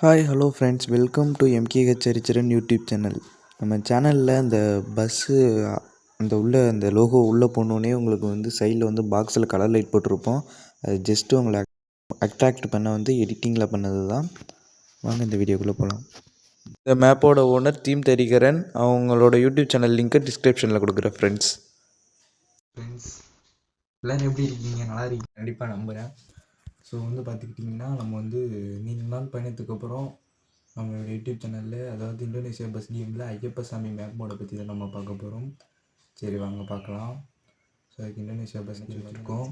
Hi hello friends, welcome to MKH Haricharan YouTube channel. நம்ம சேனலில் அந்த பஸ்ஸு அந்த லோகோ உள்ளே போனோடனே உங்களுக்கு வந்து சைடில் வந்து பாக்ஸில் கலர் லைட் போட்டிருப்போம். அது ஜஸ்ட்டு உங்களை அட்ராக்ட் பண்ண வந்து எடிட்டிங்கில் பண்ணது தான். வாங்க இந்த வீடியோக்குள்ளே போகலாம். இந்த மேப்போட ஓனர் டீம் தெரிகரன். அவங்களோட யூடியூப் சேனல் லிங்க்கை டிஸ்கிரிப்ஷனில் கொடுக்குறேன் ஃப்ரெண்ட்ஸ். எல்லோரும் எப்படி இருக்கீங்க? நல்லா இருக்கீங்க கண்டிப்பாக நம்புகிறேன். ஸோ வந்து பார்த்துக்கிட்டிங்கன்னா, நம்ம வந்து நீண்ட நாள் பயணத்துக்கு அப்புறம் நம்மளோட யூடியூப் சேனலில், அதாவது இந்தோனேஷியா பஸ் கேமில் ஐயப்பசாமி மேப் மோடை பற்றி தான் நம்ம பார்க்க போகிறோம். சரி வாங்க பார்க்கலாம். ஸோ அதுக்கு இந்தோனேஷியா பஸ் கேம் வச்சுருக்கோம்.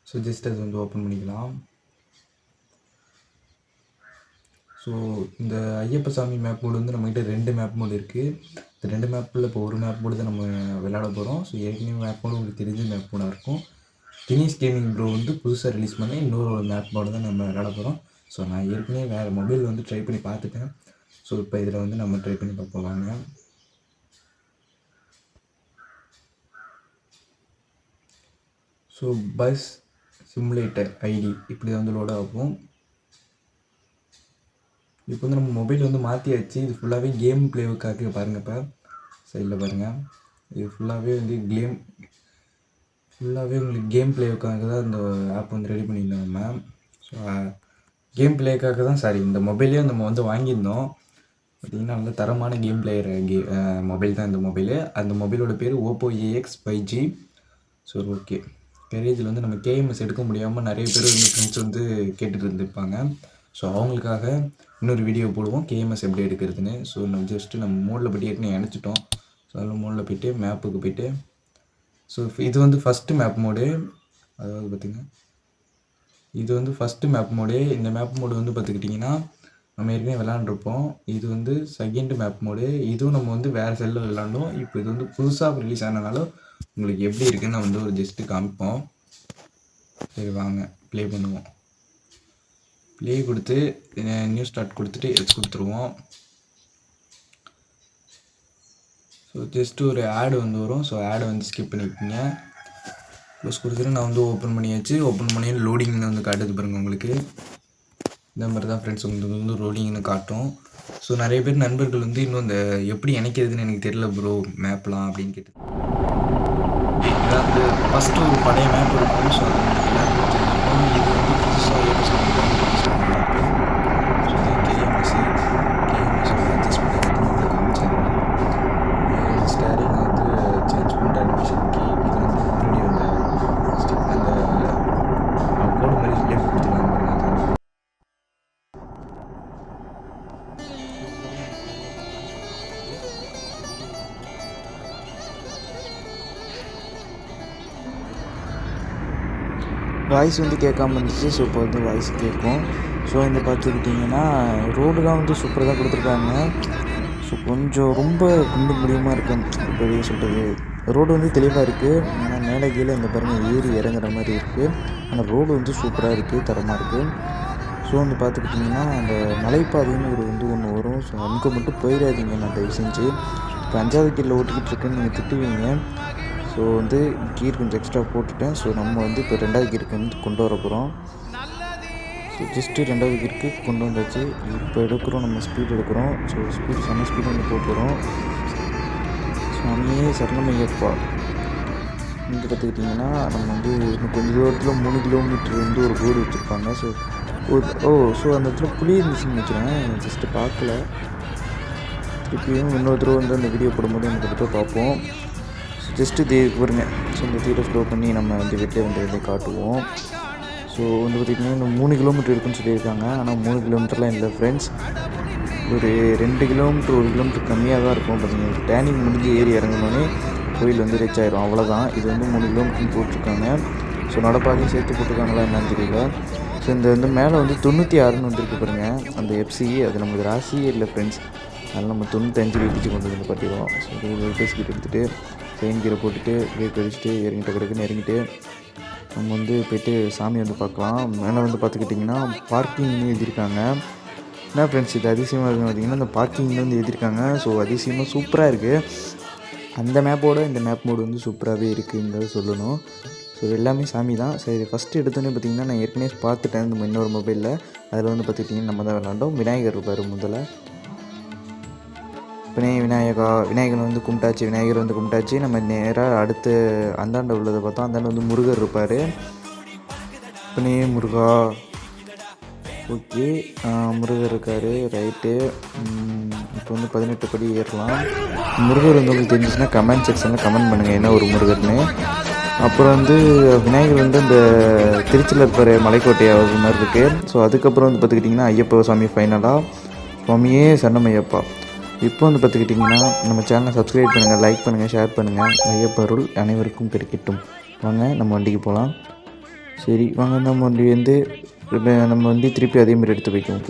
ஸோ ஜஸ்ட் அது வந்து ஓப்பன் பண்ணிக்கலாம். ஸோ இந்த ஐயப்பசாமி மேப் மோடு வந்து நம்மகிட்ட 2 மேப் மோடு இருக்குது. இந்த 2 மேப்பில் இப்போ ஒரு மேப் மோடு தான் நம்ம விளையாட போகிறோம். ஸோ ஏற்கனவே மேப் மோடு உங்களுக்கு தெரிஞ்ச மேப் மோடாக இருக்கும். தினேஷ் கேமிங் ப்ரோ வந்து புதுசாக ரிலீஸ் பண்ணி இன்னொரு மேப் மோடு தான் நம்ம விளையாட போகிறோம். ஸோ நான் ஏற்கனவே வேறு மொபைல் வந்து ட்ரை பண்ணி பார்த்துட்டேன். ஸோ இப்போ இதில் வந்து நம்ம ட்ரை பண்ணி பார்ப்போம் வாங்க. ஸோ பஸ் சிமுலேட்டர் ஐடி இப்படி தான் வந்து லோட் ஆகும். இப்போ வந்து நம்ம மொபைல் வந்து மாற்றியாச்சு. இது ஃபுல்லாகவே கேம் பிளேவுக்காக பாருங்கள். இப்போ சைடில் பாருங்கள், இது ஃபுல்லாகவே வந்து உங்களுக்கு கேம் பிளேவுக்காக தான் இந்த ஆப் வந்து ரெடி பண்ணியிருந்தோம் நம்ம. ஸோ கேம் பிளேக்காக தான் இந்த மொபைலே நம்ம வந்து வாங்கியிருந்தோம். பார்த்திங்கன்னா நல்ல தரமான கேம் பிளேயர் மொபைல் தான் இந்த மொபைலு. அந்த மொபைலோட பேர் Oppo AX 5G. So okay, கேரேஜில் வந்து நம்ம கேஎம்எஸ் எடுக்க முடியாமல் நிறைய பேர் வந்து ஃப்ரெண்ட்ஸ் வந்து கேட்டுட்டு இருந்திருப்பாங்க. ஸோ அவங்களுக்காக இன்னொரு வீடியோ போடுவோம் கேஎம்எஸ் எப்படி எடுக்கிறதுன்னு. ஸோ நம்ம மோடில் போய்ட்டு ஏற்கனவே அனுப்பிச்சிட்டோம். ஸோ அதில் மோடில் போய்ட்டு மேப்புக்கு போய்ட்டு, ஸோ இது வந்து ஃபஸ்ட்டு மேப் மோடு. அதாவது பார்த்திங்கன்னா இது வந்து ஃபஸ்ட்டு மேப் மோடு. இந்த மேப் மோடு வந்து பார்த்துக்கிட்டிங்கன்னா நம்ம ஏற்கனவே விளாண்டுருப்போம். இது வந்து செகண்ட் மேப் மோடு. இதுவும் நம்ம வந்து வேறு செல்லில் விளாண்டோம். இப்போ இது வந்து புதுசாக ரிலீஸ் ஆனதுனால உங்களுக்கு எப்படி இருக்குன்னு நான் வந்து ஒரு ஜஸ்ட்டு காமிப்போம். சரி வாங்க ப்ளே பண்ணுவோம். ப்ளே கொடுத்து நியூ ஸ்டார்ட் கொடுத்துட்டு எஸ் கொடுத்துருவோம். ஸோ ஜஸ்ட்டு ஒரு ஆடு வந்து வரும். ஸோ ஆடை வந்து ஸ்கிப் பண்ணிக்கோங்க. க்ளோஸ் கொடுத்துட்டு நான் வந்து ஓப்பன் பண்ணியாச்சு. ஓப்பன் பண்ணி லோடிங்னு வந்து காட்டுது பாருங்கள். உங்களுக்கு இந்த மாதிரி தான் ஃப்ரெண்ட்ஸ் உங்களுக்கு வந்து லோடிங்னு காட்டும். ஸோ நிறைய பேர் நண்பர்கள் வந்து இன்னும் இந்த எப்படி இணைக்கிறதுன்னு எனக்கு தெரியல ப்ரோ மேப்லாம் அப்படின்னு கேட்டு, அதாவது ஃபஸ்ட்டு ஒரு பழைய மேப் இருக்கும். ஸோ அது எல்லாருக்கும் தெரிஞ்சிருக்கும். இது வந்து புதுசாக அட்ஜஸ்ட் பண்ணி காமிச்சாங்க. ஸ்டேரிங் வந்து சேஞ்ச் பண்ணிட்டு அட்மிஷன் கீ இது வந்து முன்னாடி அந்த கோடு மாதிரி லேபிள் கொடுத்துருக்காங்க பாருங்க. வாய்ஸ் வந்து கேட்காம இருந்துச்சு. ஸோ இப்போ வந்து வாய்ஸ் கேட்கும். ஸோ வந்து பார்த்துக்கிட்டிங்கன்னா ரோடுலாம் வந்து சூப்பராக தான் கொடுத்துருக்காங்க. ஸோ கொஞ்சம் ரொம்ப குண்டு முடியுமாக இருக்கும். இப்போ சொல்கிறது ரோடு வந்து தெளிவாக இருக்குது. ஆனால் மேலே கீழே இந்த பாருங்கள் ஏறி இறங்குற மாதிரி இருக்குது. ஆனால் ரோடு வந்து சூப்பராக இருக்குது, தரமாக இருக்குது. ஸோ வந்து பார்த்துக்கிட்டிங்கன்னா அந்த மலைப்பாதைன்னு ஒன்று வரும். ஸோ அங்கே மட்டும் போயிடாதீங்க நான் தயவு செஞ்சு. இப்போ 5வது கீரில் ஓட்டிக்கிட்டு இருக்குன்னு நீங்கள் திட்டுவீங்க. ஸோ வந்து கீர் கொஞ்சம் எக்ஸ்ட்ரா போட்டுட்டேன். ஸோ நம்ம வந்து இப்போ 2வது கீருக்கு வந்து கொண்டு வர போகிறோம். ஸோ ஜஸ்ட்டு 2வது கீருக்கு கொண்டு வந்தாச்சு. இப்போ எடுக்கிறோம், நம்ம ஸ்பீட் எடுக்கிறோம். ஸோ செம்ம ஸ்பீடு வந்து போகிறோம். ஸோ அங்கேயே சரணமையப்பா இங்கே பார்த்துக்கிட்டிங்கன்னா நம்ம வந்து இன்னும் கொஞ்சம் தூரத்தில் 3 கிலோமீட்டர் வந்து ஒரு போர்டு வச்சுருப்பாங்க. ஸோ ஸோ அந்த இடத்துல புளி இருந்துச்சுன்னு நினைக்கிறேன். ஜஸ்ட்டு பார்க்கல. திருப்பியும் இன்னொரு தடவை வந்து அந்த வீடியோ போடும்போது எனக்கு கிட்ட பார்ப்போம். ஸோ ஜஸ்ட்டு இது வருங்க. ஸோ இந்த தீரை ஸ்லோ பண்ணி நம்ம வந்து வெளியே வந்து காட்டுவோம். ஸோ வந்து பார்த்திங்கன்னா இன்னும் 3 கிலோமீட்டர் இருக்குன்னு சொல்லியிருக்காங்க. ஆனால் 3 கிலோமீட்டர்லாம் இல்லை ஃப்ரெண்ட்ஸ். ஒரு 2 கிலோமீட்டர் 1 கிலோமீட்டர் கம்மியாக தான் இருக்கும். பார்த்தீங்கன்னா டேனிங் முடிஞ்சு ஏறி இறங்கினோடனே கோயில் வந்து ரீச் ஆயிரும். அவ்வளோதான். இது வந்து 3 கிலோமீட்டர்னு போட்டிருக்காங்க. ஸோ நடப்பாதையும் சேர்த்து போட்டிருக்காங்களா என்னன்னு தெரியல. ஸோ இந்த வந்து மேலே வந்து 96ன்னு வந்துருக்கு பாருங்கள். அந்த FC அது நம்மளுக்கு ராசியே இல்லை ஃப்ரெண்ட்ஸ். அதனால் நம்ம 95 இடிச்சு கொண்டு வந்து பட்டிடுவோம். ஸோ இது பேசிக்கிட்டு எடுத்துகிட்டு செயின் கீரை போட்டுட்டு பிரேக் அடிச்சுட்டு இறங்கிட்டு நம்ம வந்து போய்ட்டு சாமி வந்து பார்க்கலாம். மேலே வந்து பார்த்துக்கிட்டிங்கன்னா பார்க்கிங்னு எழுதியிருக்காங்க. என்ன ஃப்ரெண்ட்ஸ் இது அதிசயமாக இருக்குன்னு பார்த்திங்கன்னா இந்த பார்க்கிங்கில் வந்து எழுதியிருக்காங்க. ஸோ அதிசயமாக சூப்பராக இருக்குது. அந்த மேப்போட இந்த மேப் மோடு வந்து சூப்பராகவே இருக்குங்கிறத சொல்லணும். ஸோ எல்லாமே சாமி தான். சரி, ஃபஸ்ட்டு எடுத்தோன்னே பார்த்திங்கன்னா நான் ஏற்கனவே பார்த்துட்டேன் இந்த இன்னொரு மொபைலில். அதில் வந்து பார்த்துக்கிட்டிங்கன்னா நம்ம தான் விளாண்டோம். விநாயகர் இருப்பார் முதல்ல. விநாயகன் வந்து கும்பிட்டாச்சு. விநாயகர் வந்து கும்பிட்டாச்சு. நம்ம நேராக அடுத்து அந்தாண்ட உள்ளதை பார்த்தோம். அந்தாண்ட வந்து முருகர் இருப்பார். பிணே முருகா. ஓகே, முருகர் இருக்கார். ரைட்டு. இப்போ வந்து 18 படி ஏறலாம். முருகர் வந்து உங்களுக்கு தெரிஞ்சிச்சுன்னா கமெண்ட் செக்ஷனில் கமெண்ட் பண்ணுங்கள் என்ன ஒரு முருகர்னு. அப்புறம் வந்து விநாயகர் வந்து அந்த திருச்சியில் இருக்கிற மலைக்கோட்டை அது மாதிரி இருக்குது. ஸோ அதுக்கப்புறம் வந்து பார்த்துக்கிட்டிங்கன்னா ஐயப்பா சாமி ஃபைனலாக. சுவாமியே சரணமையப்பா. இப்போ வந்து பார்த்துக்கிட்டிங்கன்னா நம்ம சேனலை சப்ஸ்கிரைப் பண்ணுங்கள், லைக் பண்ணுங்கள், ஷேர் பண்ணுங்கள். ஐயப்ப அருள் அனைவருக்கும் கிடைக்கட்டும். வாங்க நம்ம வண்டிக்கு போகலாம். சரி வாங்க, நம்ம வண்டி வந்து திருப்பி அதேமாதிரி எடுத்து வைக்கும்.